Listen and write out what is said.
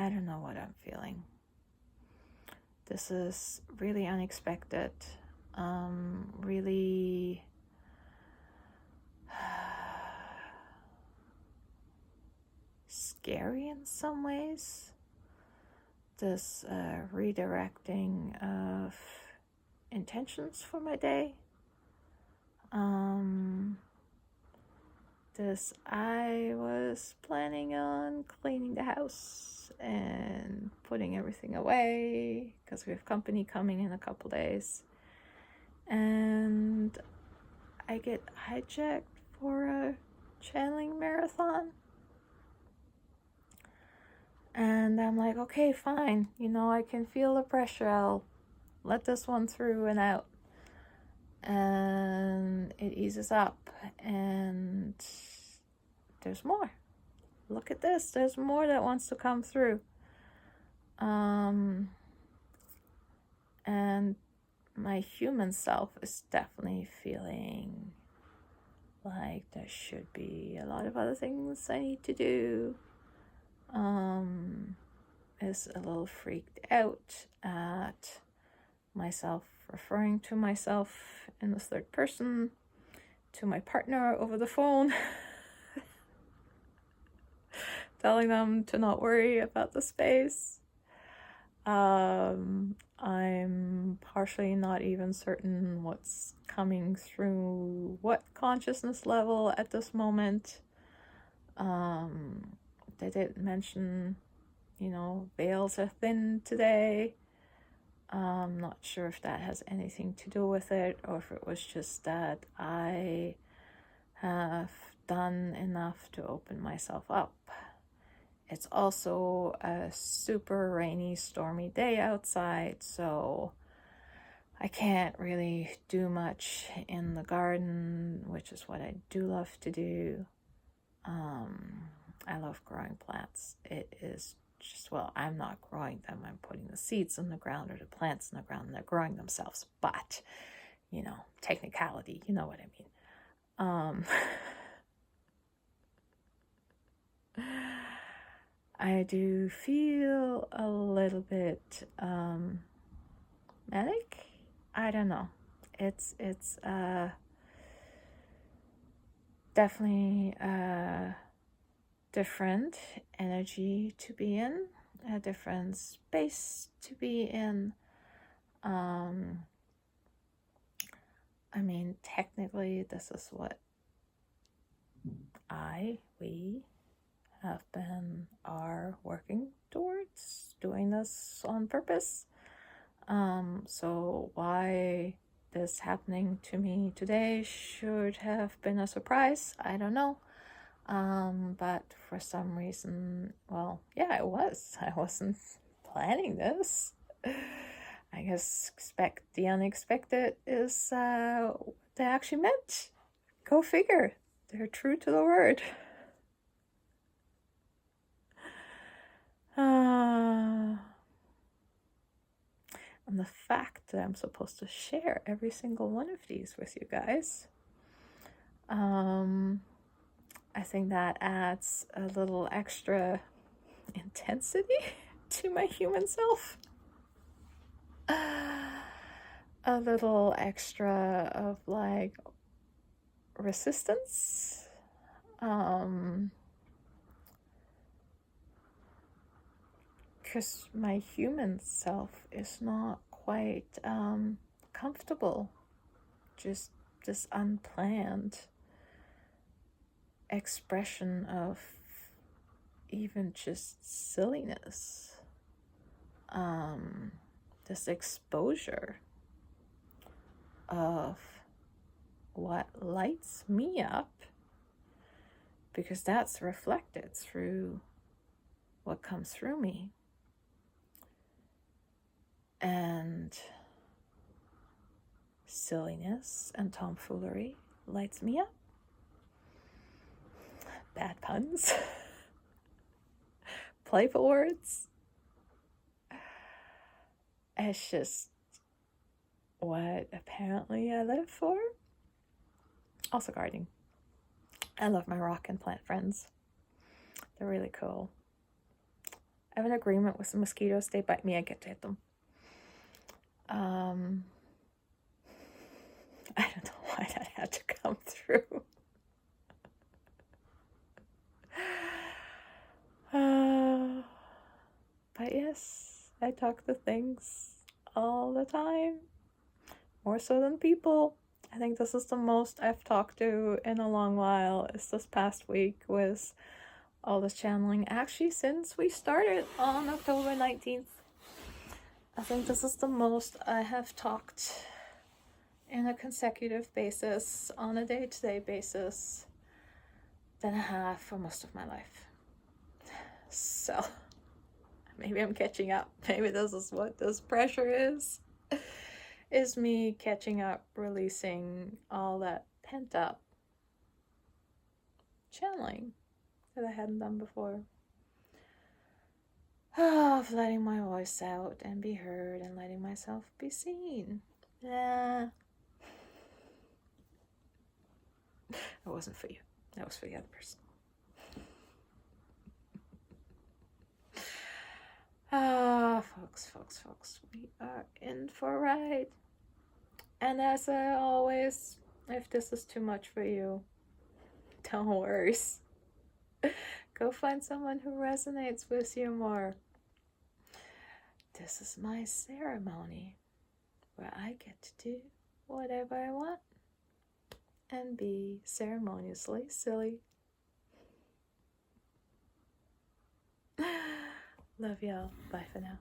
I don't know what I'm feeling. This is really unexpected, really scary in some ways. This redirecting of intentions for my day. I was planning on cleaning the house and putting everything away because we have company coming in a couple days. And I get hijacked for a channeling marathon. And I'm like, okay, fine. I can feel the pressure. I'll let this one through and out. And it eases up. And there's more. Look at this. There's more that wants to come through. And my human self is definitely feeling like there should be a lot of other things I need to do. Is a little freaked out at myself referring to myself in the third person to my partner over the phone, telling them to not worry about the space. I'm partially not even certain what's coming through what consciousness level at this moment. They did mention, veils are thin today. I'm not sure if that has anything to do with it, or if it was just that I have done enough to open myself up. It's also a super rainy, stormy day outside, so I can't really do much in the garden, which is what I do love to do. I love growing plants. It is just, well, I'm not growing them. I'm putting the seeds in the ground or the plants in the ground and they're growing themselves. But, technicality, you know what I mean. I do feel a little bit manic. I don't know. It's definitely different energy to be in, a different space to be in. Technically, this is what we are working towards, doing this on purpose. So why this happening to me today should have been a surprise, I don't know. But for some reason, well, yeah, it was. I wasn't planning this. I guess the unexpected is what they actually meant. Go figure. They're true to the word. And the fact that I'm supposed to share every single one of these with you guys, I think that adds a little extra intensity to my human self. A little extra of resistance. Because my human self is not quite comfortable. Just this unplanned expression of even just silliness. This exposure of what lights me up, because that's reflected through what comes through me. And silliness and tomfoolery lights me up. Bad puns. Playful words. It's just what apparently I live for. Also gardening. I love my rock and plant friends. They're really cool. I have an agreement with the mosquitoes. They bite me, I get to hit them. I don't know why that had to come through. But yes, I talk to things all the time. More so than people. I think this is the most I've talked to in a long while. Is this past week with all this channeling. Actually, since we started on October 19th. I think this is the most I have talked in a consecutive basis, on a day-to-day basis, than I have for most of my life. So, maybe I'm catching up. Maybe this is what this pressure is me catching up, releasing all that pent-up channeling that I hadn't done before. Of letting my voice out and be heard and letting myself be seen. Yeah. That wasn't for you. That was for the other person. Folks, we are in for a ride. And as always, if this is too much for you, don't worry. Go find someone who resonates with you more. This is my ceremony where I get to do whatever I want and be ceremoniously silly. Love y'all. Bye for now.